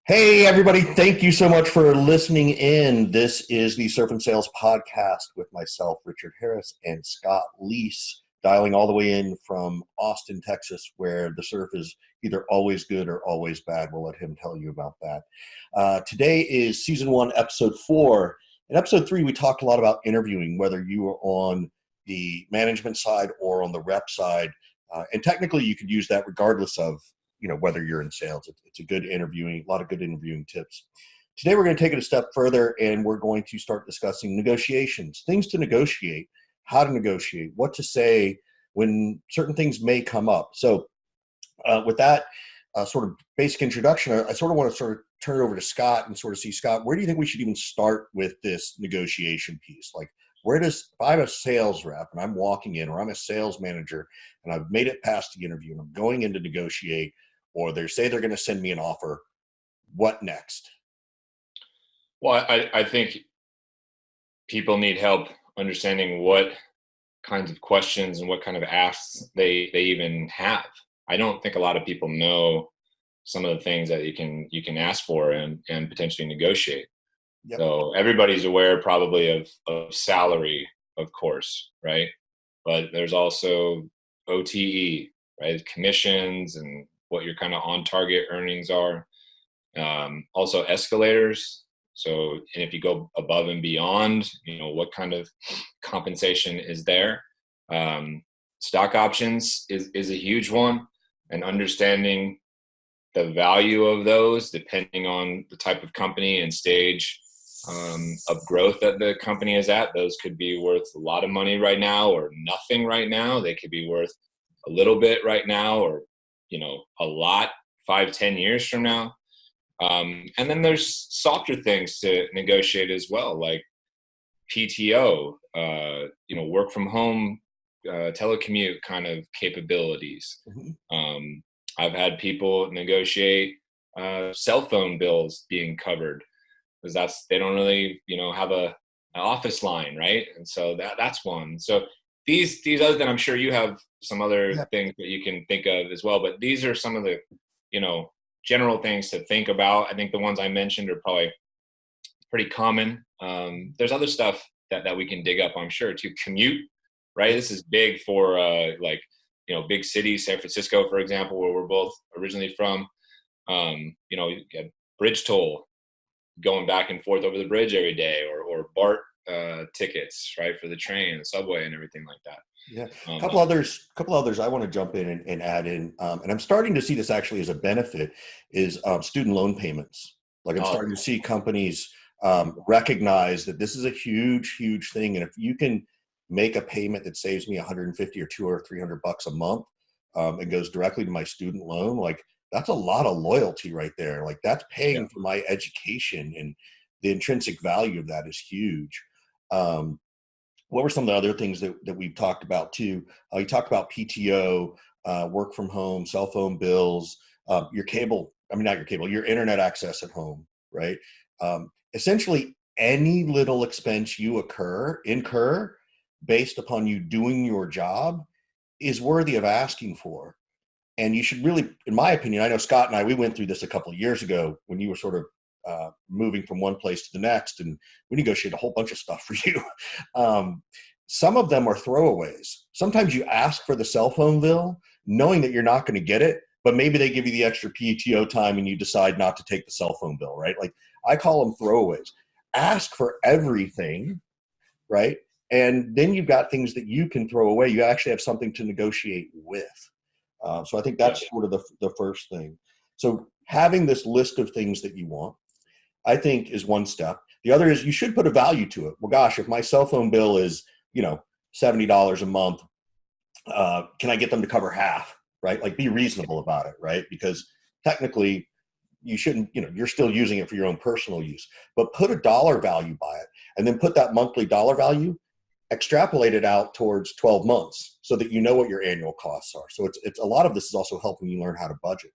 Hey, everybody. Thank you so much for listening in. This is the Surf and Sales Podcast with myself, Richard Harris, and Scott Leese, dialing all the way in from Austin, Texas, where the surf is either always good or always bad. We'll let him tell you about that. Today is Season 1, Episode 4. In Episode 3, we talked a lot about interviewing, whether you are on the management side or on the rep side. And technically, you could use that regardless of whether you're in sales. It's a good interviewing, a lot of good interviewing tips. Today, we're going to take it a step further, and we're going to start discussing negotiations, things to negotiate, how to negotiate, what to say when certain things may come up. So with that sort of basic introduction, I sort of want to sort of turn it over to Scott and sort of see, Scott, where do you think we should even start with this negotiation piece? Like, if I'm a sales rep and I'm walking in, or I'm a sales manager and I've made it past the interview and I'm going in to negotiate, or they say they're going to send me an offer, what next? Well, I think people need help understanding what kinds of questions and what kind of asks they even have. I don't think a lot of people know some of the things that you can ask for and potentially negotiate. Yep. So everybody's aware probably of salary, of course, right? But there's also OTE, right? Commissions and what your kind of on target earnings are. Also escalators. So, and if you go above and beyond, what kind of compensation is there? Stock options is a huge one, and understanding the value of those depending on the type of company and stage of growth that the company is at. Those could be worth a lot of money right now or nothing right now. They could be worth a little bit right now or a lot 5-10 years from now. And then there's softer things to negotiate as well, like PTO, work from home, telecommute kind of capabilities. Mm-hmm. I've had people negotiate cell phone bills being covered because they don't really have an office line, right? And so that's one. So these other than I'm sure you have some other things that you can think of as well, but these are some of the general things to think about. I think the ones I mentioned are probably pretty common. There's other stuff that we can dig up, I'm sure, to commute, right? This is big for big cities, San Francisco, for example, where we're both originally from. You get bridge toll, going back and forth over the bridge every day, or BART tickets, right, for the train and the subway and everything like that. Yeah, a couple others I want to jump in and add in, and I'm starting to see this actually as a benefit, is student loan payments. Like I'm starting to see companies recognize that this is a huge thing, and if you can make a payment that saves me 150 or $200 or $300 a month, and goes directly to my student loan, like that's a lot of loyalty right there. Like that's paying for my education, and the intrinsic value of that is huge. What were some of the other things that we've talked about too? You talked about PTO, work from home, cell phone bills, your cable. I mean, not your cable, your internet access at home, right? Essentially, any little expense you incur based upon you doing your job is worthy of asking for. And you should really, in my opinion, I know Scott and I, we went through this a couple of years ago when you were sort of moving from one place to the next, and we negotiated a whole bunch of stuff for you. Some of them are throwaways. Sometimes you ask for the cell phone bill knowing that you're not going to get it, but maybe they give you the extra PTO time and you decide not to take the cell phone bill, right? Like I call them throwaways. Ask for everything, right? And then you've got things that you can throw away. You actually have something to negotiate with. So I think that's sort of the first thing. So having this list of things that you want, I think, is one step. The other is you should put a value to it. Well, gosh, if my cell phone bill is, $70 a month, can I get them to cover half, right? Like be reasonable about it, right? Because technically you shouldn't, you're still using it for your own personal use, but put a dollar value by it, and then put that monthly dollar value, extrapolate it out towards 12 months so that you know what your annual costs are. So it's a lot of this is also helping you learn how to budget.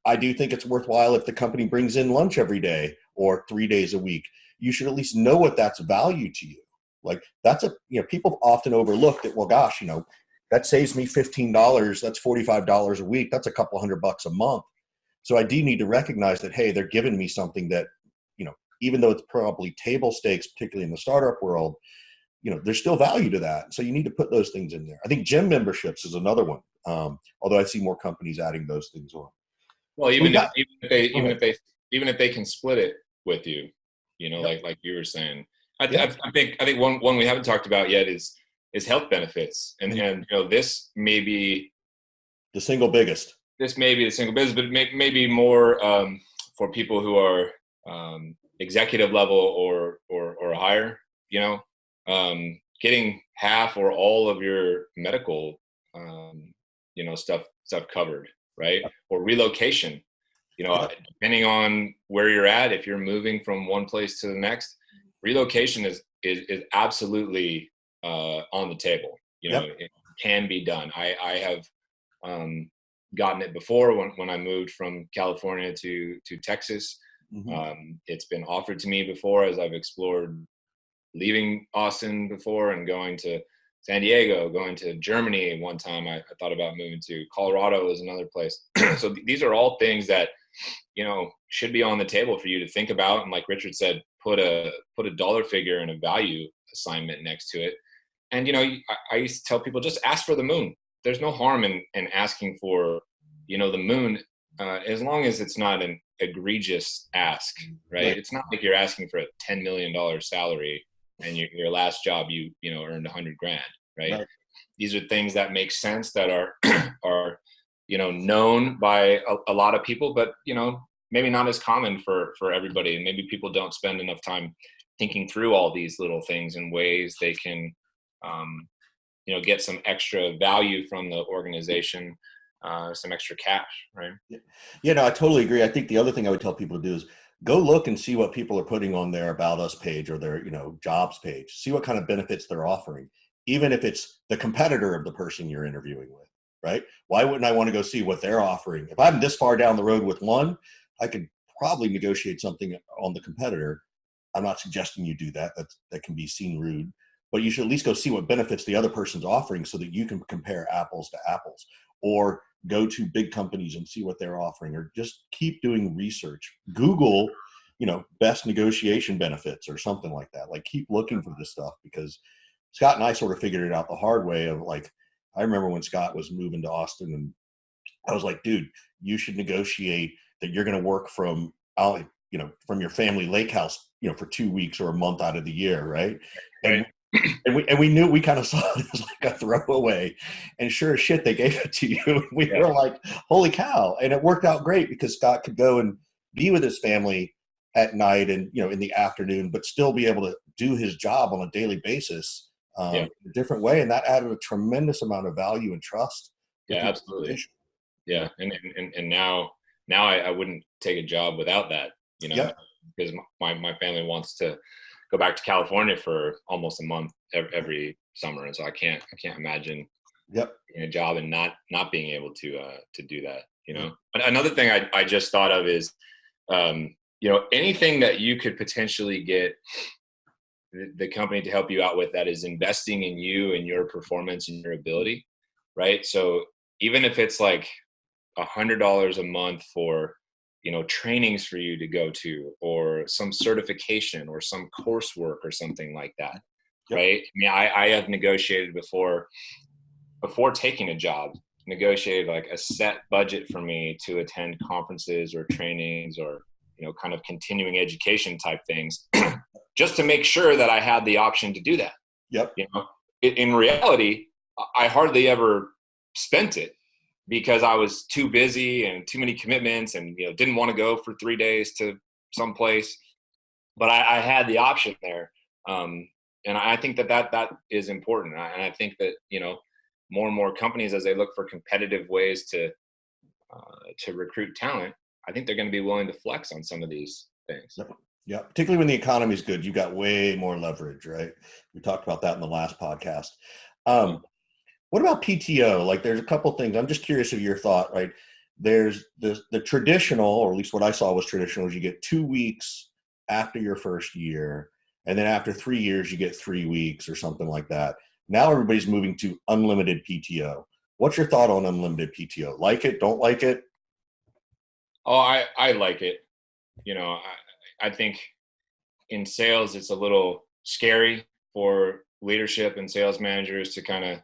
I do think it's worthwhile if the company brings in lunch every day or 3 days a week. You should at least know what that's value to you. Like that's people often overlook that, well, gosh, that saves me $15. That's $45 a week. That's a couple $100 a month. So I do need to recognize that, hey, they're giving me something that, even though it's probably table stakes, particularly in the startup world, there's still value to that. So you need to put those things in there. I think gym memberships is another one. Although I see more companies adding those things on. Well, So even if they can split it with you, Yep. like you were saying, Yep. I think one we haven't talked about yet is health benefits, and this may be The single biggest. the single business, but maybe more for people who are executive level or higher. Getting half or all of your medical stuff covered, right? Or relocation. Yep. Depending on where you're at, if you're moving from one place to the next, relocation is absolutely on the table. Yep. It can be done. I have gotten it before when I moved from California to Texas. Mm-hmm. It's been offered to me before as I've explored leaving Austin before and going to San Diego, going to Germany. One time I thought about moving to Colorado is another place. So these are all things that, should be on the table for you to think about. And like Richard said, put a dollar figure and a value assignment next to it. And, I used to tell people, just ask for the moon. There's no harm in asking for, the moon, as long as it's not an egregious ask, right? It's not like you're asking for a $10 million salary and your last job, you earned $100,000, right? These are things that make sense, that are, are, known by a lot of people, but, maybe not as common for everybody. And maybe people don't spend enough time thinking through all these little things and ways they can, get some extra value from the organization, some extra cash, right? Yeah, no, I totally agree. I think the other thing I would tell people to do is go look and see what people are putting on their About Us page or their, jobs page. See what kind of benefits they're offering, even if it's the competitor of the person you're interviewing with, right? Why wouldn't I want to go see what they're offering? If I'm this far down the road with one, I could probably negotiate something on the competitor. I'm not suggesting you do that. That can be seen rude, but you should at least go see what benefits the other person's offering so that you can compare apples to apples, or go to big companies and see what they're offering, or just keep doing research. Google, best negotiation benefits or something like that. Like, keep looking for this stuff, because Scott and I sort of figured it out the hard way of, like, I remember when Scott was moving to Austin, and I was like, dude, you should negotiate that you're going to work from from your family lake house, for 2 weeks or a month out of the year. Right. Right. And we knew, we kind of saw it as like a throwaway, and sure as shit, they gave it to you. We were like, holy cow. And it worked out great, because Scott could go and be with his family at night and, in the afternoon, but still be able to do his job on a daily basis, in a different way. And that added a tremendous amount of value and trust. Yeah, absolutely. Yeah. And now I wouldn't take a job without that, because my family wants to go back to California for almost a month every summer. And so I can't imagine in a job and not being able to do that, But another thing I just thought of is, anything that you could potentially get the company to help you out with, that is investing in you and your performance and your ability, right? So even if it's like $100 a month for, trainings for you to go to, or some certification or some coursework or something like that, right? I mean, I have negotiated before taking a job, negotiated like a set budget for me to attend conferences or trainings or, kind of continuing education type things, just to make sure that I had the option to do that. In reality, I hardly ever spent it, because I was too busy and too many commitments, and didn't want to go for 3 days to some place. But I had the option there, and I think that is important. And I think that more and more companies, as they look for competitive ways to recruit talent, I think they're going to be willing to flex on some of these things. Yeah, particularly when the economy is good, you got way more leverage, right? We talked about that in the last podcast. What about PTO? Like, there's a couple things. I'm just curious of your thought, right? There's the traditional, or at least what I saw was traditional, is you get 2 weeks after your first year, and then after 3 years, you get 3 weeks or something like that. Now everybody's moving to unlimited PTO. What's your thought on unlimited PTO? Like it? Don't like it? Oh, I like it. You know, I think in sales, it's a little scary for leadership and sales managers to kind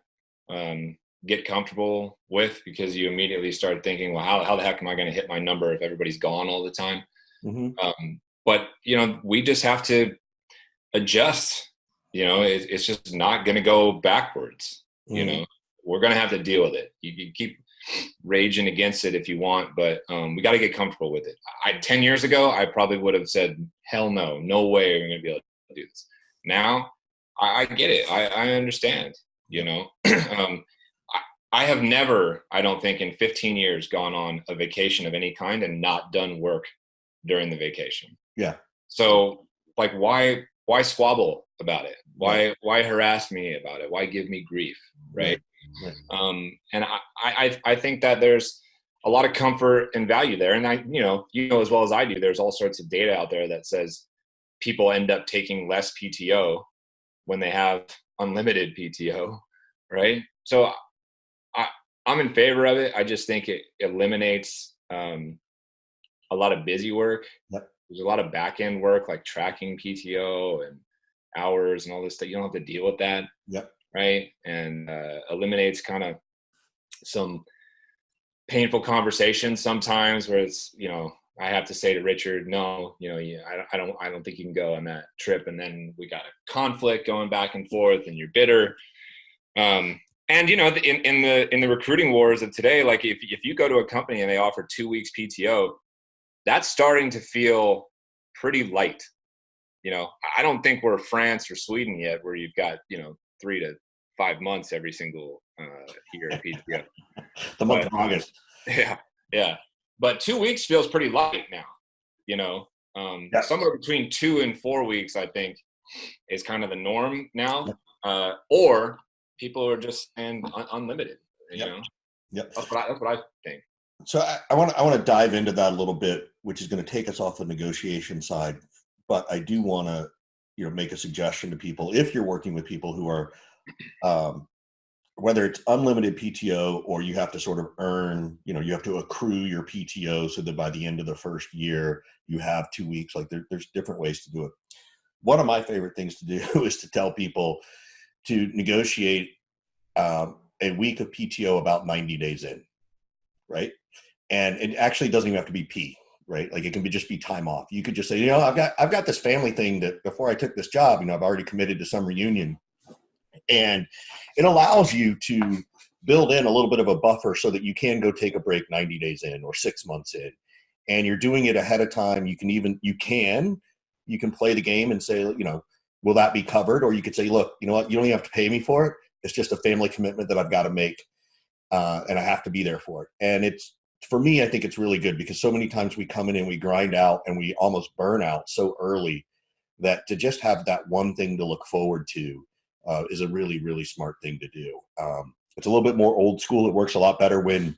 of get comfortable with, because you immediately start thinking, well, how the heck am I going to hit my number if everybody's gone all the time? But, you know, we just have to adjust. You know, it's just not going to go backwards. You know, we're going to have to deal with it. You keep raging against it if you want, but we got to get comfortable with it. 10 years ago, I probably would have said, hell no way we're going to be able to do this. Now, I get it. I understand, you know. I have never, I don't think, in 15 years gone on a vacation of any kind and not done work during the vacation. Yeah. So, like, why squabble about it? Why harass me about it? Why give me grief? Right. And I think that there's a lot of comfort and value there. And you know as well as I do, there's all sorts of data out there that says people end up taking less PTO when they have unlimited PTO. Right. So I'm in favor of it. I just think it eliminates a lot of busy work. There's a lot of back end work, like tracking PTO and hours and all this stuff. You don't have to deal with that. Right. And eliminates kind of some painful conversations sometimes where it's, you know, I have to say to Richard, no, you know, I don't think you can go on that trip. And then we got a conflict going back and forth and you're bitter. And, you know, in the recruiting wars of today, like if you go to a company and they offer 2 weeks PTO, that's starting to feel pretty light. You know, I don't think we're France or Sweden yet, where you've got, you know, 3 to 5 months every single year of PTO. The month of August. Yeah. But 2 weeks feels pretty light now, you know. Somewhere between 2 and 4 weeks, I think, is kind of the norm now. Or people are just unlimited, you know. That's what I think. So I want to dive into that a little bit, which is going to take us off the negotiation side. But I do want to, you know, make a suggestion to people. If you're working with people who are, whether it's unlimited PTO or you have to sort of earn, you know, you have to accrue your PTO so that by the end of the first year you have 2 weeks. Like there's different ways to do it. One of my favorite things to do is to tell people to negotiate a week of PTO about 90 days in, right? And it actually doesn't even have to be P, right? Like it can just be time off. You could just say, you know, I've got this family thing that before I took this job, you know, I've already committed to some reunion, and it allows you to build in a little bit of a buffer so that you can go take a break 90 days in or 6 months in, and you're doing it ahead of time. You can play the game and say, you know, will that be covered? Or you could say, look, you know what, you don't even have to pay me for it. It's just a family commitment that I've got to make. And I have to be there for it. And it's, for me, I think it's really good because so many times we come in and we grind out and we almost burn out so early that to just have that one thing to look forward to is a really, really smart thing to do. It's a little bit more old school. It works a lot better when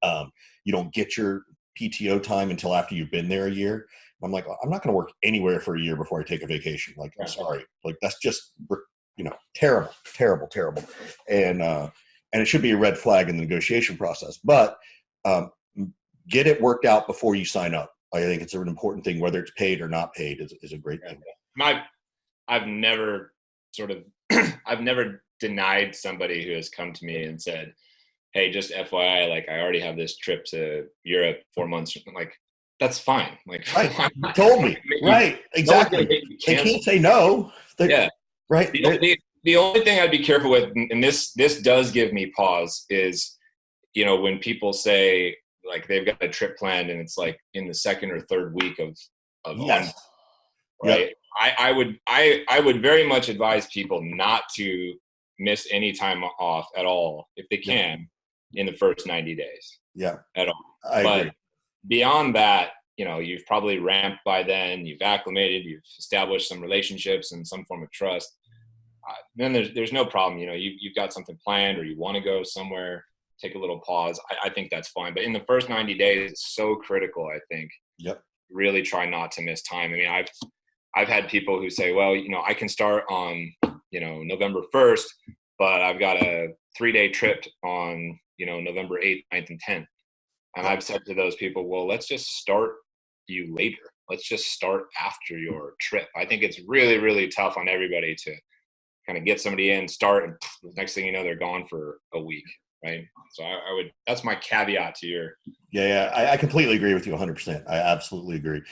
you don't get your PTO time until after you've been there a year. I'm like, I'm not going to work anywhere for a year before I take a vacation. Like, I'm sorry. Like, that's just, you know, terrible. And it should be a red flag in the negotiation process. But get it worked out before you sign up. I think it's an important thing, whether it's paid or not paid is a great thing. I've never sort of, I've never denied somebody who has come to me and said, hey, just FYI, like I already have this trip to Europe 4 months. Like, that's fine. Like, right. You told me. Right. Exactly. They can't say no. Right. The only thing I'd be careful with, and this does give me pause, is, you know, when people say like they've got a trip planned and it's like in the second or third week of yes. Right. Yep. I would very much advise people not to miss any time off at all if they can in the first 90 days. Yeah. At all. I agree. Beyond that, you know, you've probably ramped by then, you've acclimated, you've established some relationships and some form of trust. Then there's no problem. You know, you've got something planned or you want to go somewhere, take a little pause. I think that's fine. But in the first 90 days, it's so critical, I think. Yep. Really try not to miss time. I mean, I've had people who say, well, you know, I can start on, you know, November 1st, but I've got a 3-day trip on, you know, November 8th, 9th, and 10th. And I've said to those people, well, let's just start you later. Let's just start after your trip. I think it's really, really tough on everybody to kind of get somebody in, start, and the next thing you know, they're gone for a week, right? So I would, that's my caveat to your. Yeah, I completely agree with you 100%. I absolutely agree.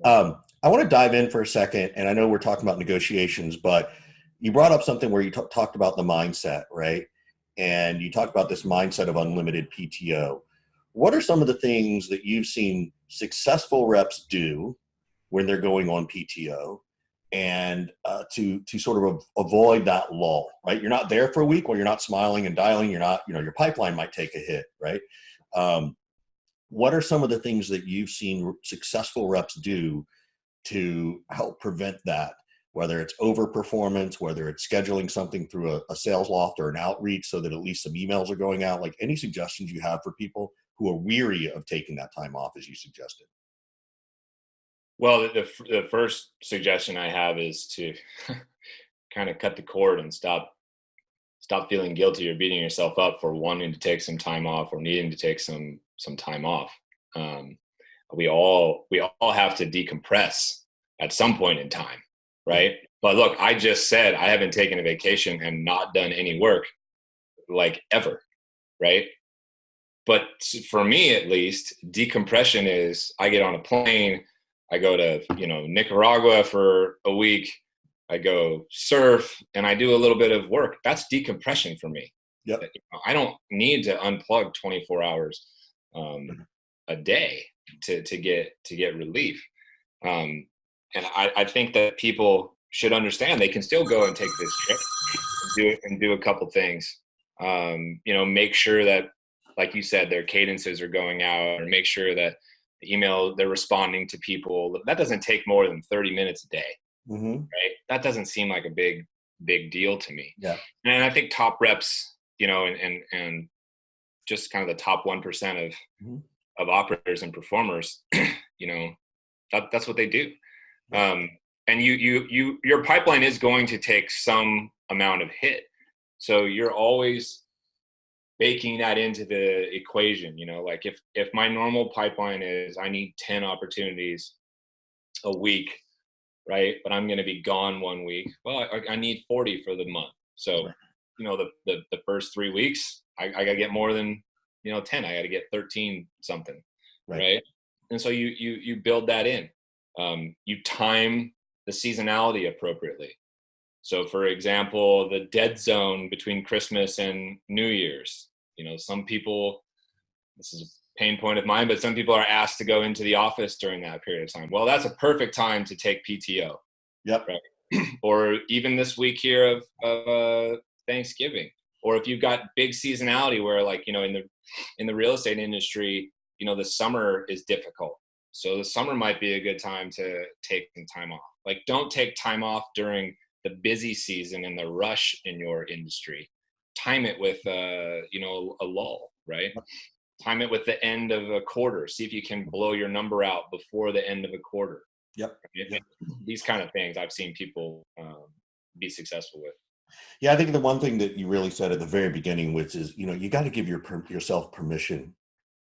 I want to dive in for a second, and I know we're talking about negotiations, but you brought up something where you talked about the mindset, right? And you talked about this mindset of unlimited PTO. What are some of the things that you've seen successful reps do when they're going on PTO, and to sort of avoid that lull, right? You're not there for a week where you're not smiling and dialing. You're not, your pipeline might take a hit, right? What are some of the things that you've seen successful reps do to help prevent that? Whether it's overperformance, whether it's scheduling something through a sales loft or an outreach so that at least some emails are going out. Like, any suggestions you have for people who are weary of taking that time off, as you suggested? Well, the first suggestion I have is to kind of cut the cord and stop feeling guilty or beating yourself up for wanting to take some time off or needing to take some time off. We all have to decompress at some point in time, right? But look, I just said I haven't taken a vacation and not done any work like ever, right? But for me, at least, decompression is I get on a plane, I go to, Nicaragua for a week, I go surf, and I do a little bit of work. That's decompression for me. Yep. I don't need to unplug 24 hours a day to get relief. And I think that people should understand they can still go and take this trip and do a couple things. Make sure that, like you said, their cadences are going out, or make sure that the email they're responding to people. That doesn't take more than 30 minutes a day, right? That doesn't seem like a big deal to me. Yeah. And I think top reps, and just kind of the top 1% of operators and performers, that's what they do. And your pipeline is going to take some amount of hit. So you're always baking that into the equation. Like if my normal pipeline is I need 10 opportunities a week, right? But I'm going to be gone 1 week. Well, I need 40 for the month. So, the first 3 weeks, I got to get more than, 10. I got to get 13 something, right? And so you build that in. You time the seasonality appropriately. So, for example, the dead zone between Christmas and New Year's, some people, this is a pain point of mine, but some people are asked to go into the office during that period of time. Well, that's a perfect time to take PTO. Yep. Right? Or even this week here of Thanksgiving. Or if you've got big seasonality where, like, in the real estate industry, the summer is difficult. So the summer might be a good time to take some time off. Like, don't take time off during the busy season and the rush in your industry. Time it with, a lull, right? Time it with the end of a quarter. See if you can blow your number out before the end of a quarter. Yep. These kind of things I've seen people be successful with. Yeah, I think the one thing that you really said at the very beginning, which is, you got to give yourself permission,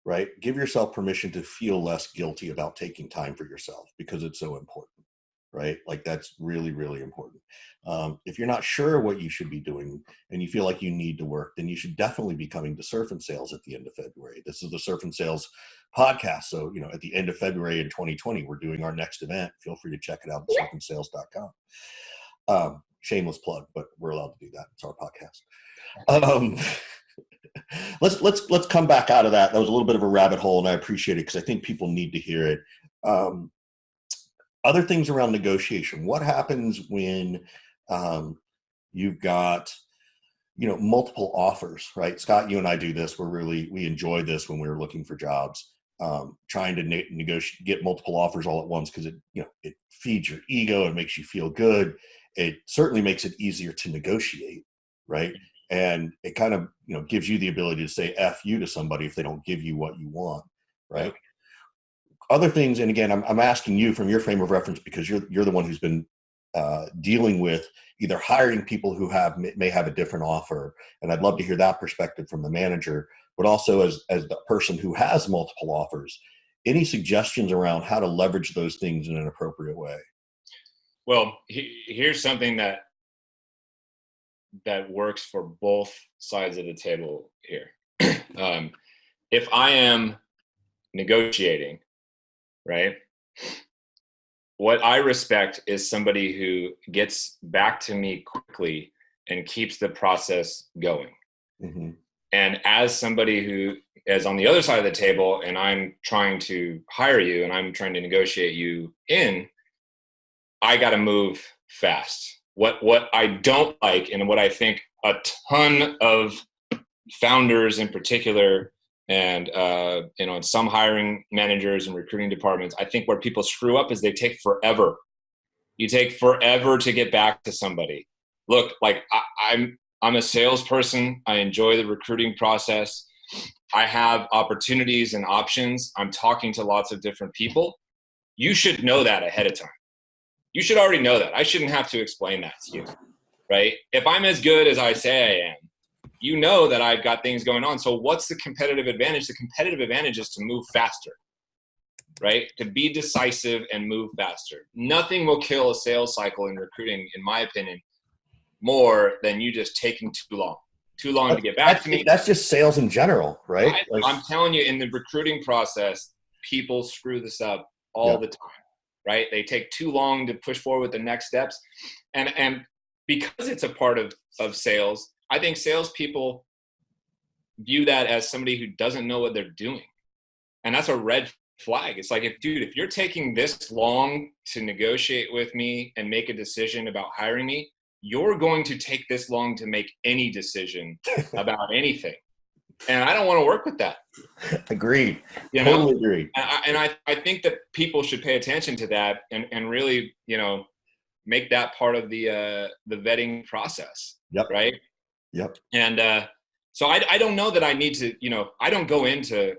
right? Give yourself permission to feel less guilty about taking time for yourself, because it's so important, right? Like, that's really, really important. If you're not sure what you should be doing and you feel like you need to work, then you should definitely be coming to Surf and Sales at the end of February. This is the Surf and Sales podcast. So, at the end of February in 2020, we're doing our next event. Feel free to check it out at surfandsales.com. Shameless plug, but we're allowed to do that. It's our podcast. Let's come back out of that. That was a little bit of a rabbit hole, and I appreciate it because I think people need to hear it. Other things around negotiation. What happens when you've got multiple offers, right? Scott, you and I do this. We enjoy this when we're looking for jobs. Trying to negotiate, get multiple offers all at once, because it feeds your ego and makes you feel good. It certainly makes it easier to negotiate, right? And it kind of gives you the ability to say F you to somebody if they don't give you what you want, right? Other things, and again, I'm asking you from your frame of reference, because you're the one who's been dealing with either hiring people who may have a different offer, and I'd love to hear that perspective from the manager. but also as the person who has multiple offers. Any suggestions around how to leverage those things in an appropriate way? Well, here's something that works for both sides of the table here. If I am negotiating, right, what I respect is somebody who gets back to me quickly and keeps the process going. Mm-hmm. And as somebody who is on the other side of the table and I'm trying to hire you and I'm trying to negotiate you in, I got to move fast. What I don't like, and what I think a ton of founders in particular, and and some hiring managers and recruiting departments, I think where people screw up is they take forever. You take forever to get back to somebody. Look, like I'm a salesperson. I enjoy the recruiting process. I have opportunities and options. I'm talking to lots of different people. You should know that ahead of time. You should already know that. I shouldn't have to explain that to you, right? If I'm as good as I say I am, you know that I've got things going on. So what's the competitive advantage? The competitive advantage is to move faster, right? To be decisive and move faster. Nothing will kill a sales cycle in recruiting, in my opinion, more than you just taking too long to get back to me. That's just sales in general, right? I'm telling you, in the recruiting process, people screw this up all the time, right? They take too long to push forward with the next steps. And because it's a part of sales, I think salespeople view that as somebody who doesn't know what they're doing. And that's a red flag. It's like, if you're taking this long to negotiate with me and make a decision about hiring me, you're going to take this long to make any decision about anything. And I don't want to work with that. Agreed. Totally agreed. And I think that people should pay attention to that and really, make that part of the vetting process. Yep. Right. Yep. And so I don't know that I need to, I don't go into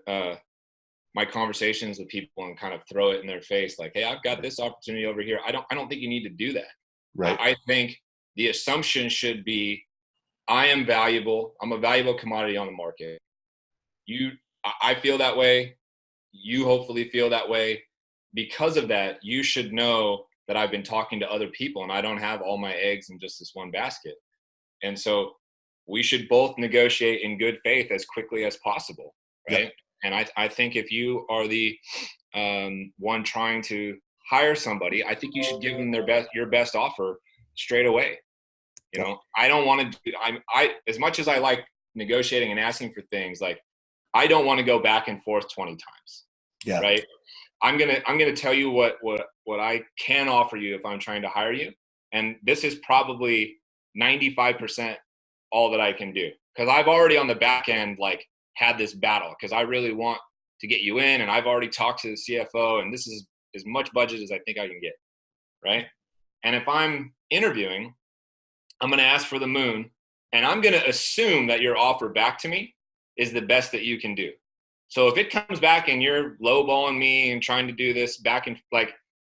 my conversations with people and kind of throw it in their face like, hey, I've got this opportunity over here. I don't think you need to do that. Right. I think the assumption should be, I am valuable. I'm a valuable commodity on the market. I feel that way. You hopefully feel that way. Because of that, you should know that I've been talking to other people and I don't have all my eggs in just this one basket. And so we should both negotiate in good faith as quickly as possible, right? Yep. And I think if you are the one trying to hire somebody, I think you should give them your best offer straight away. I don't want to I as much as I like negotiating and asking for things, like I don't want to go back and forth 20 times. Yeah. Right. I'm gonna tell you what I can offer you if I'm trying to hire you. And this is probably 95% all that I can do. Because I've already on the back end had this battle because I really want to get you in, and I've already talked to the CFO, and this is as much budget as I think I can get. Right. And if I'm interviewing, I'm going to ask for the moon, and I'm going to assume that your offer back to me is the best that you can do. So if it comes back and you're lowballing me and trying to do this back and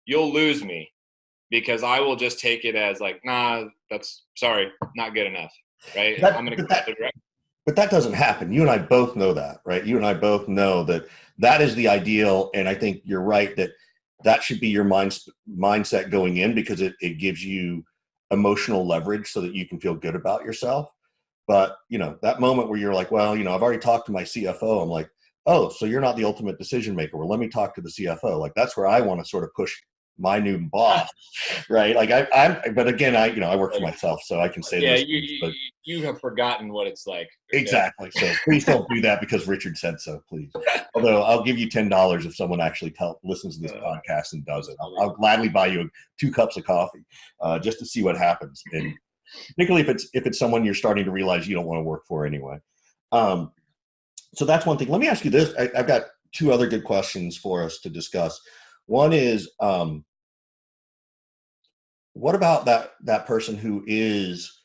you'll lose me, because I will just take it as nah, that's sorry, not good enough. Right. I'm going to go the direct. But that doesn't happen. You and I both know that, right? You and I both know that is the ideal. And I think you're right that should be your mindset going in, because it gives you emotional leverage so that you can feel good about yourself. But, that moment where you're like, well, I've already talked to my CFO. I'm like, oh, so you're not the ultimate decision maker. Well, let me talk to the CFO. That's where I want to sort of push my new boss, right? But again, I work for myself, so I can say this. Yeah, you have forgotten what it's like. Okay? Exactly. So please don't do that because Richard said so, please. Although I'll give you $10 if someone actually listens to this podcast and does it. I'll gladly buy you 2 cups of coffee just to see what happens. And particularly if it's someone you're starting to realize you don't want to work for anyway. So that's one thing. Let me ask you this. I've got 2 other good questions for us to discuss. One is, what about that person who is,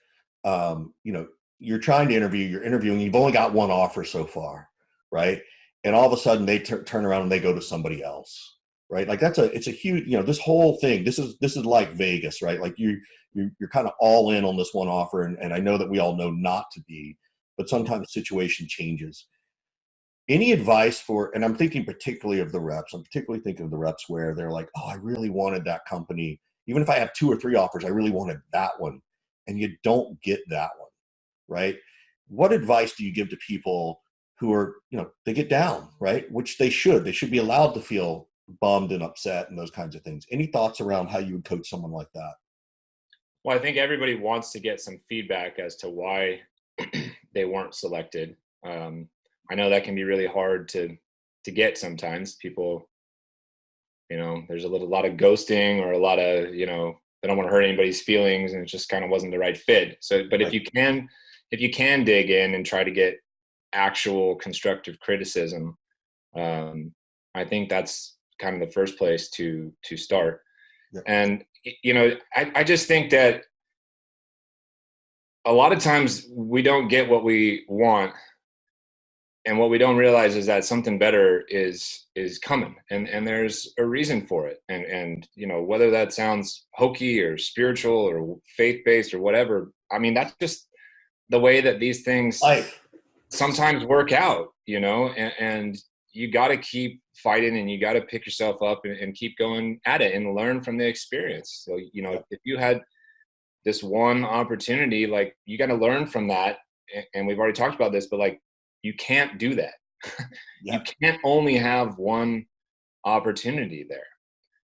you're trying to interview, you're interviewing, you've only got one offer so far, right? And all of a sudden they turn around and they go to somebody else, right? It's a huge, this whole thing, this is like Vegas, right? You're kind of all in on this one offer. And I know that we all know not to be, but sometimes the situation changes. Any advice for, and I'm thinking particularly of the reps, I'm particularly thinking of the reps where they're like, oh, I really wanted that company. Even if I have 2 or 3 offers, I really wanted that one. And you don't get that one, right? What advice do you give to people who are, they get down, right? Which they should. They should be allowed to feel bummed and upset and those kinds of things. Any thoughts around how you would coach someone like that? Well, I think everybody wants to get some feedback as to why they weren't selected. I know that can be really hard to get sometimes. People, there's a lot of ghosting, or a lot of, they don't want to hurt anybody's feelings, and it just kind of wasn't the right fit. So, but Right. if you can dig in and try to get actual constructive criticism, I think that's kind of the first place to start. Yeah. And I just think that a lot of times we don't get what we want, and what we don't realize is that something better is coming, and there's a reason for it. And whether that sounds hokey or spiritual or faith-based or whatever, I mean, that's just the way that these things sometimes work out, and you got to keep fighting, and you got to pick yourself up and keep going at it and learn from the experience. So, if you had this one opportunity, like, you got to learn from that. And we've already talked about this, but like, you can't do that. You can't only have one opportunity there.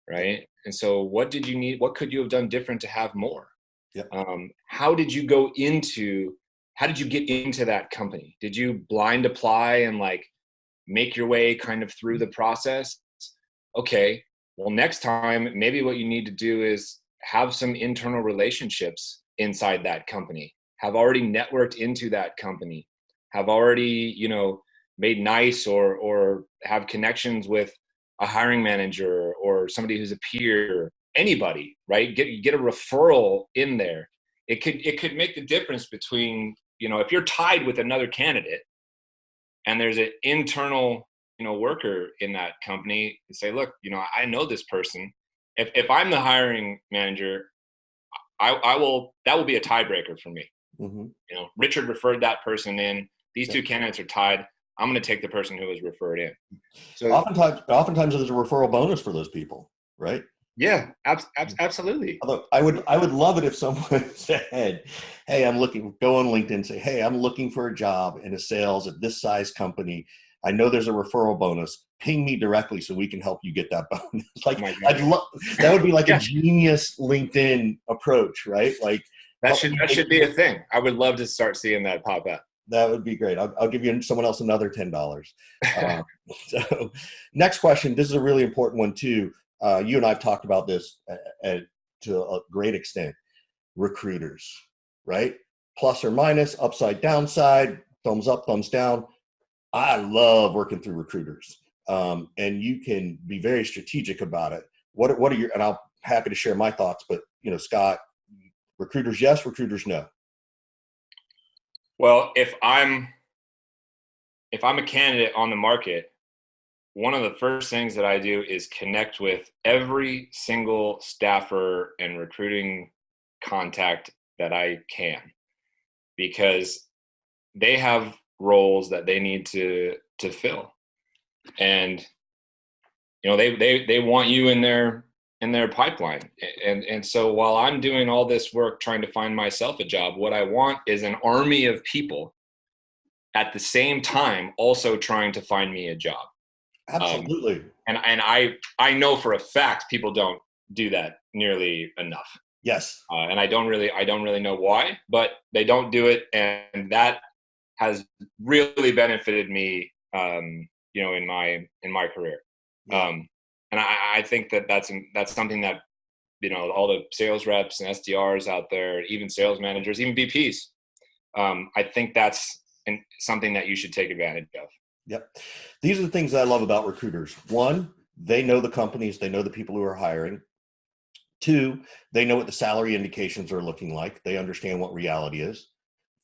Right. And so what did you need? What could you have done different to have more? Yep. How did you get into that company? Did you blind apply and like make your way kind of through the process? Okay, well, next time, maybe what you need to do is have some internal relationships inside that company, have already networked into that company, have already, made nice or have connections with a hiring manager or somebody who's a peer, anybody, right? Get a referral in there. It could make the difference between, if you're tied with another candidate and there's an internal, worker in that company, and say, look, I know this person. If I'm the hiring manager, that will be a tiebreaker for me. Mm-hmm. Richard referred that person in. These two candidates are tied. I'm going to take the person who was referred in. So oftentimes there's a referral bonus for those people, right? Yeah, absolutely. Although I would love it if someone said, hey, go on LinkedIn and say, hey, I'm looking for a job in a sales at this size company. I know there's a referral bonus. Ping me directly so we can help you get that bonus. Like, that would be like a genius LinkedIn approach, right? Like, that should be a thing. I would love to start seeing that pop up. That would be great. I'll give you someone else another $10. So next question. This is a really important one too. You and I have talked about this to a great extent. Recruiters, right? Plus or minus, upside, downside, thumbs up, thumbs down. I love working through recruiters. And you can be very strategic about it. What are your, and I'm happy to share my thoughts, but Scott, recruiters, yes, recruiters, no. Well, if I'm a candidate on the market, one of the first things that I do is connect with every single staffer and recruiting contact that I can, because they have roles that they need to fill, and they want you in their pipeline. And so while I'm doing all this work trying to find myself a job, what I want is an army of people at the same time also trying to find me a job. Absolutely. And I know for a fact people don't do that nearly enough. Yes. And I don't really know why, but they don't do it, and that has really benefited me, in my career. Yeah. And I think that's something that, all the sales reps and SDRs out there, even sales managers, even VPs, I think that's something that you should take advantage of. Yep. These are the things that I love about recruiters. One, they know the companies, they know the people who are hiring. Two, they know what the salary indications are looking like. They understand what reality is.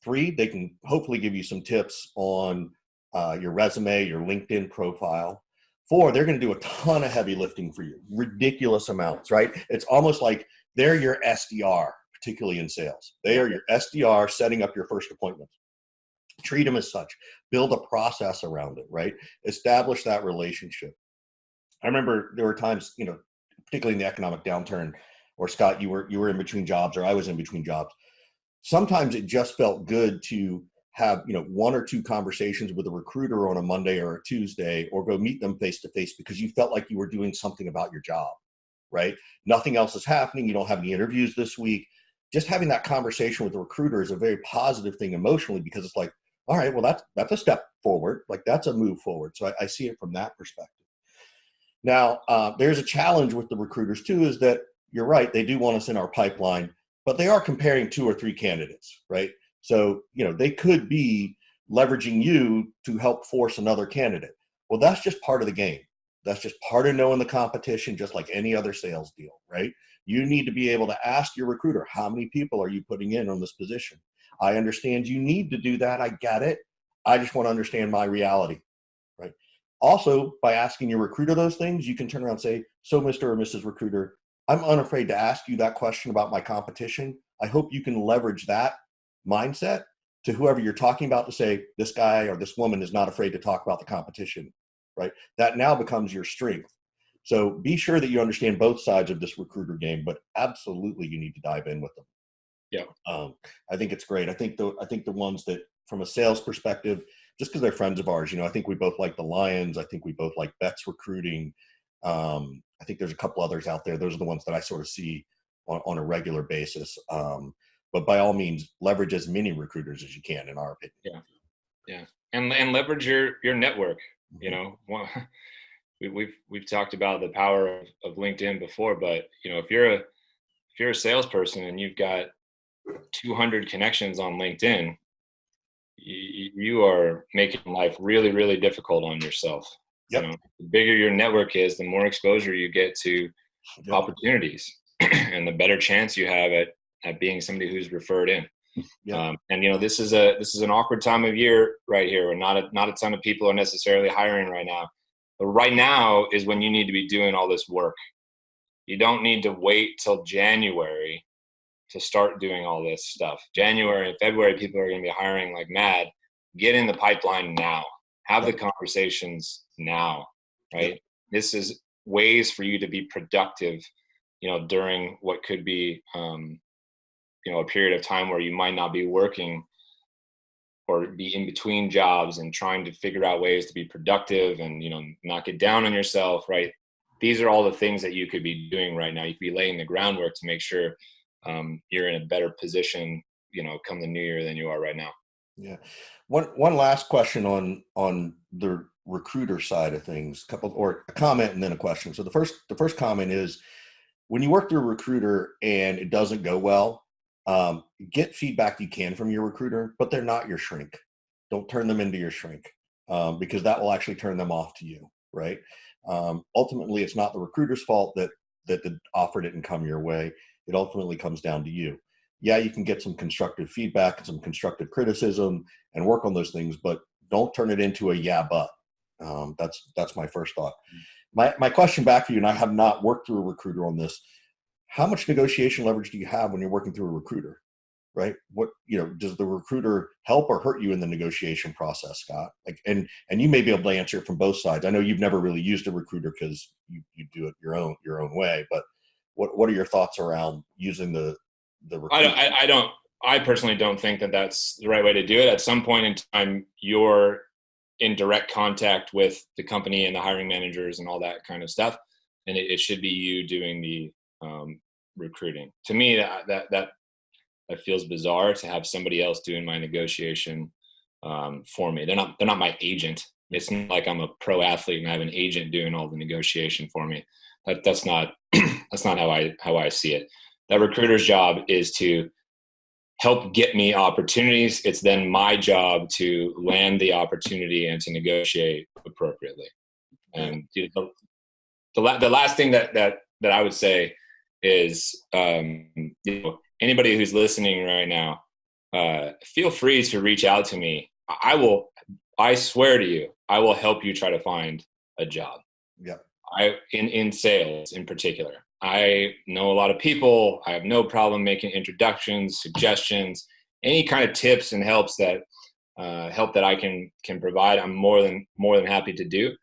Three, they can hopefully give you some tips on your resume, your LinkedIn profile. Four, they're going to do a ton of heavy lifting for you, ridiculous amounts, right? It's almost like they're your SDR, particularly in sales. They are your SDR setting up your first appointment. Treat them as such. Build a process around it, right? Establish that relationship. I remember there were times, particularly in the economic downturn, or Scott, you were in between jobs, or I was in between jobs. Sometimes it just felt good to have, one or two conversations with a recruiter on a Monday or a Tuesday, or go meet them face to face, because you felt like you were doing something about your job, right? Nothing else is happening. You don't have any interviews this week. Just having that conversation with the recruiter is a very positive thing emotionally, because it's like, all right, well, that's a step forward. Like, that's a move forward. So I see it from that perspective. Now, there's a challenge with the recruiters too, is that you're right, they do want us in our pipeline, but they are comparing 2 or 3 candidates, right? So, they could be leveraging you to help force another candidate. Well, that's just part of the game. That's just part of knowing the competition, just like any other sales deal, right? You need to be able to ask your recruiter, how many people are you putting in on this position? I understand you need to do that. I get it. I just want to understand my reality, right? Also, by asking your recruiter those things, you can turn around and say, so Mr. or Mrs. Recruiter, I'm unafraid to ask you that question about my competition. I hope you can leverage that mindset to whoever you're talking about, to say, this guy or this woman is not afraid to talk about the competition, right? That now becomes your strength. So be sure that you understand both sides of this recruiter game, but absolutely you need to dive in with them. Yeah. I think it's great. I think the ones that, from a sales perspective, just because they're friends of ours, I think we both like the Lions. I think we both like Betts Recruiting. I think there's a couple others out there. Those are the ones that I sort of see on a regular basis. But by all means, leverage as many recruiters as you can, in our opinion. Yeah. And leverage your network. We've talked about the power of LinkedIn before, but if you're a salesperson and you've got 200 connections on LinkedIn, you are making life really, really difficult on yourself. Yep. The bigger your network is, the more exposure you get to opportunities, and the better chance you have at being somebody who's referred in. Yep. And this is an awkward time of year right here, where not a ton of people are necessarily hiring right now. But right now is when you need to be doing all this work. You don't need to wait till January to start doing all this stuff. January and February, people are going to be hiring like mad. Get in the pipeline now. Have the conversations now, right? Yep. This is ways for you to be productive, during what could be, a period of time where you might not be working, or be in between jobs and trying to figure out ways to be productive and, not get down on yourself, right? These are all the things that you could be doing right now. You could be laying the groundwork to make sure you're in a better position, come the new year than you are right now. Yeah. One last question on the recruiter side of things, or a comment and then a question. So the first comment is, when you work through a recruiter and it doesn't go well, get feedback you can from your recruiter, but they're not your shrink. Don't turn them into your shrink, because that will actually turn them off to you, right? Ultimately, it's not the recruiter's fault that the offer didn't come your way. It ultimately comes down to you. Yeah, you can get some constructive feedback and some constructive criticism and work on those things, but don't turn it into a yeah, but. That's my first thought. My question back for you, and I have not worked through a recruiter on this. How much negotiation leverage do you have when you're working through a recruiter, right? What, does the recruiter help or hurt you in the negotiation process, Scott? Like, and you may be able to answer it from both sides. I know you've never really used a recruiter because you do it your own way, but what are your thoughts around using the recruiter? I personally don't think that that's the right way to do it. At some point in time, you're in direct contact with the company and the hiring managers and all that kind of stuff, and it should be you doing the recruiting. To me, that feels bizarre, to have somebody else doing my negotiation for me. They're not my agent. It's not like I'm a pro athlete and I have an agent doing all the negotiation for me. That's not that's not how I see it. That recruiter's job is to help get me opportunities. It's then my job to land the opportunity and to negotiate appropriately. And the last thing that I would say is, anybody who's listening right now, feel free to reach out to me. I swear to you, I will help you try to find a job. Yeah. In sales in particular. I know a lot of people. I have no problem making introductions, suggestions, any kind of tips and helps that help that I can provide, I'm more than happy to do.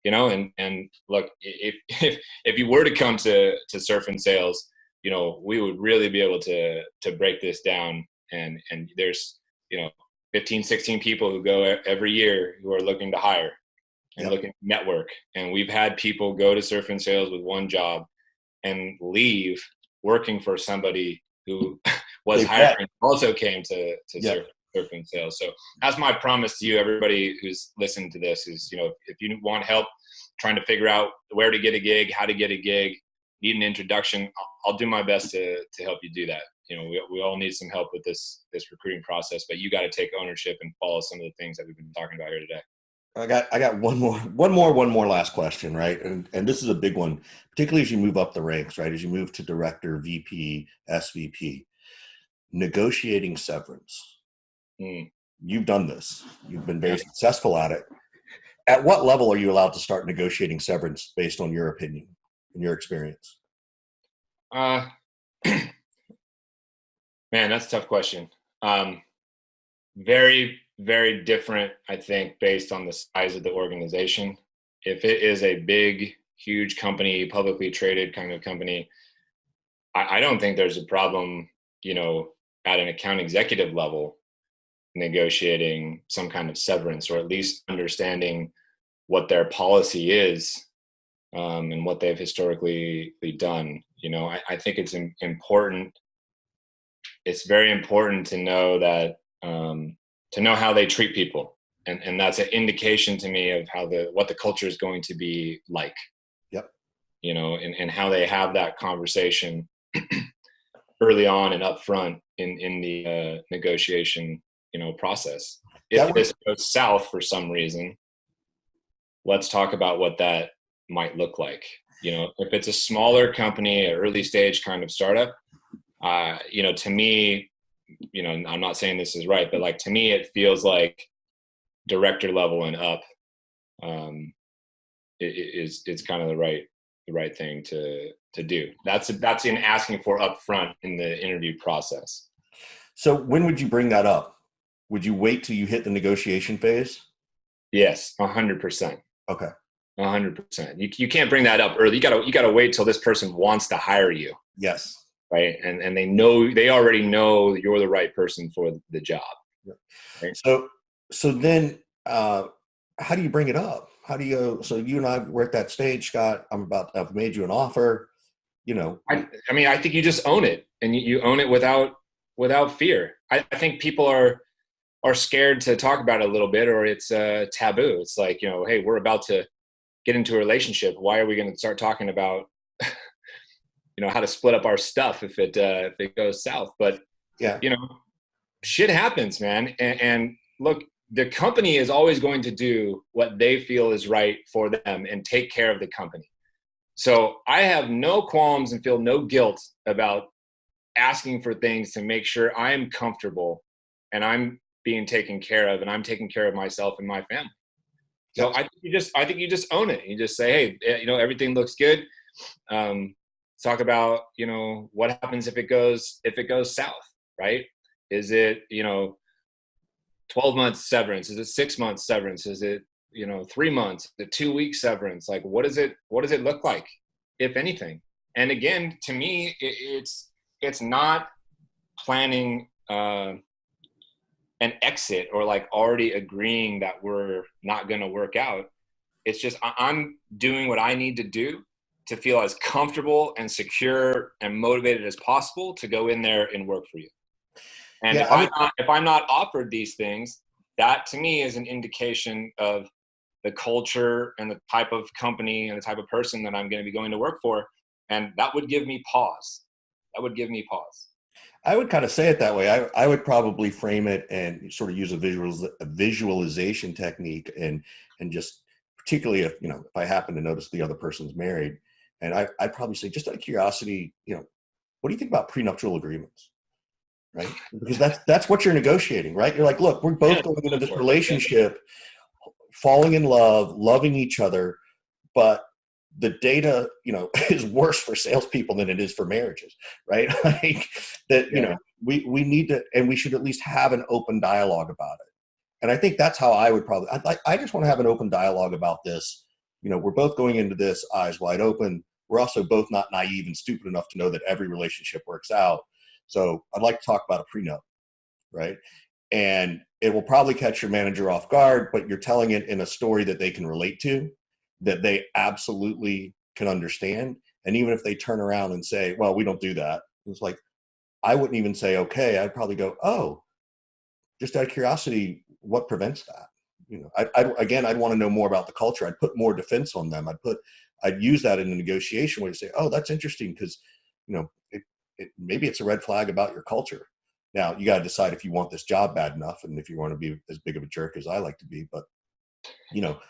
And look, if you were to come to Surf and Sales, we would really be able to break this down. And there's 15, 16 people who go every year who are looking to hire and looking to network. And we've had people go to Surf and Sales with one job and leave working for somebody who was hiring, also came to Surf and Sales. So that's my promise to you, everybody who's listening to this, is, if you want help trying to figure out where to get a gig, how to get a gig, need an introduction, I'll do my best to help you do that. We all need some help with this recruiting process, but you got to take ownership and follow some of the things that we've been talking about here today. I got one more last question, right? And this is a big one, particularly as you move up the ranks, right? As you move to director, VP, SVP, negotiating severance. You've done this. You've been very successful at it. At what level are you allowed to start negotiating severance based on your opinion and your experience? Man, that's a tough question. Very, very different, I think, based on the size of the organization. If it is a big, huge company, publicly traded kind of company, I don't think there's a problem, at an account executive level, negotiating some kind of severance, or at least understanding what their policy is, and what they've historically done. I think it's important. It's very important to know that, to know how they treat people. And that's an indication to me of what the culture is going to be like. Yep. And how they have that conversation early on and upfront in the negotiation, process. If this goes south for some reason, let's talk about what that might look like. If it's a smaller company, an early stage kind of startup, to me, I'm not saying this is right, but like, to me, it feels like director level and up, it's kind of the right thing to do. That's in asking for upfront in the interview process. So when would you bring that up? Would you wait till you hit the negotiation phase? Yes, 100%. Okay. 100%. You can't bring that up early. You gotta wait till this person wants to hire you. Yes. Right. And they already know you're the right person for the job. Yep. Right? So then, how do you bring it up? How do you, so you and I were at that stage, Scott, I've made you an offer, I think you just own it, and you own it without fear. I think people are scared to talk about it a little bit, or it's taboo. It's like, hey, we're about to get into a relationship. Why are we going to start talking about, how to split up our stuff if it goes south? But shit happens, man. And look, the company is always going to do what they feel is right for them and take care of the company. So I have no qualms and feel no guilt about asking for things to make sure I'm comfortable and I'm being taken care of, and I'm taking care of myself and my family. So I think you just own it. You just say, hey, everything looks good. Talk about, what happens if it goes south, right? Is it, 12 months severance? Is it 6 months severance? Is it, 3 months? Is it 2 weeks severance? Like, what does it look like, if anything? And again, to me, it's not planning an exit, or like already agreeing that we're not going to work out. It's just, I'm doing what I need to do to feel as comfortable and secure and motivated as possible to go in there and work for you. And if I'm not offered these things, that to me is an indication of the culture and the type of company and the type of person that I'm going to be going to work for. And that would give me pause. I would kind of say it that way. I would probably frame it and sort of use a visualization technique, and just particularly if I happen to notice the other person's married, and I'd probably say, just out of curiosity, what do you think about prenuptial agreements? Right? Because that's what you're negotiating, right? You're like, look, we're both going into this relationship, falling in love, loving each other, but the data, is worse for salespeople than it is for marriages, right? Like that, we need to, and we should at least have an open dialogue about it. And I think that's how I would probably, I just want to have an open dialogue about this. You know, we're both going into this eyes wide open. We're also both not naive and stupid enough to know that every relationship works out. So I'd like to talk about a prenup, right? And it will probably catch your manager off guard, but you're telling it in a story that they can relate to, that they absolutely can understand. And even if they turn around and say, well, we don't do that, it's like, I wouldn't even say, okay. I'd probably go, oh, just out of curiosity, what prevents that? You know, I'd want to know more about the culture. I'd put more defense on them. I'd use that in a negotiation where you say, oh, that's interesting because, you know, maybe it's a red flag about your culture. Now you got to decide if you want this job bad enough and if you want to be as big of a jerk as I like to be. But, you know,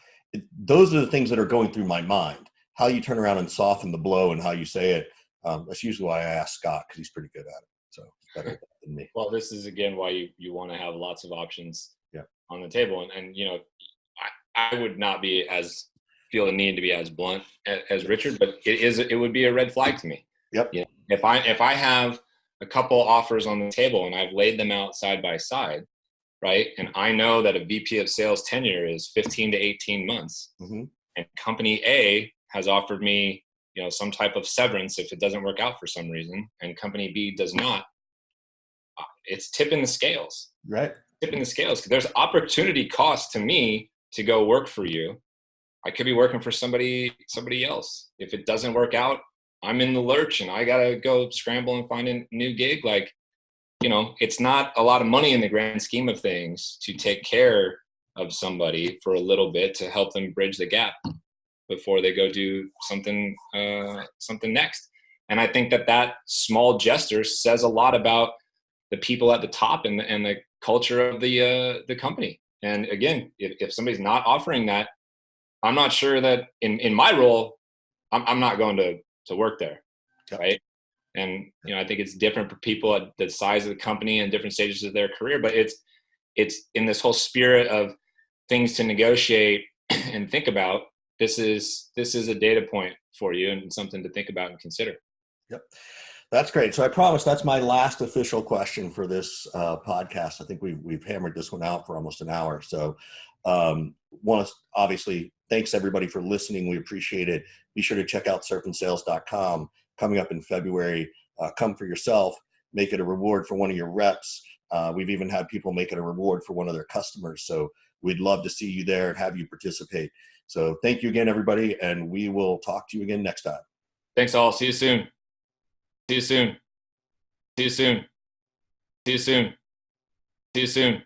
those are the things that are going through my mind. How you turn around and soften the blow and how you say it. That's usually why I ask Scott, because he's pretty good at it. So he's better than me. Well, this is again why you want to have lots of options on the table. And you know, I would not be feel the need to be as blunt as Richard, but it would be a red flag to me. Yep. You know, if I have a couple offers on the table and I've laid them out side by side, right? And I know that a VP of sales tenure is 15 to 18 months, mm-hmm. and company A has offered me, you know, some type of severance if it doesn't work out for some reason, and company B does not, it's tipping the scales. Right. Tipping the scales. There's opportunity cost to me to go work for you. I could be working for somebody else. If it doesn't work out, I'm in the lurch and I got to go scramble and find a new gig. Like, you know, it's not a lot of money in the grand scheme of things to take care of somebody for a little bit to help them bridge the gap before they go do something next. And I think that small gesture says a lot about the people at the top and the culture of the company. And again, if somebody's not offering that, I'm not sure that in my role, I'm not going to work there, right? And you know, I think it's different for people at the size of the company and different stages of their career. But it's in this whole spirit of things to negotiate and think about. This is a data point for you and something to think about and consider. Yep. That's great. So I promise that's my last official question for this podcast. I think we've hammered this one out for almost an hour. So want to obviously thanks everybody for listening. We appreciate it. Be sure to check out surfandsales.com coming up in February. Come for yourself, make it a reward for one of your reps. We've even had people make it a reward for one of their customers. So we'd love to see you there and have you participate. So thank you again, everybody. And we will talk to you again next time. Thanks all. See you soon. See you soon. See you soon. See you soon. See you soon.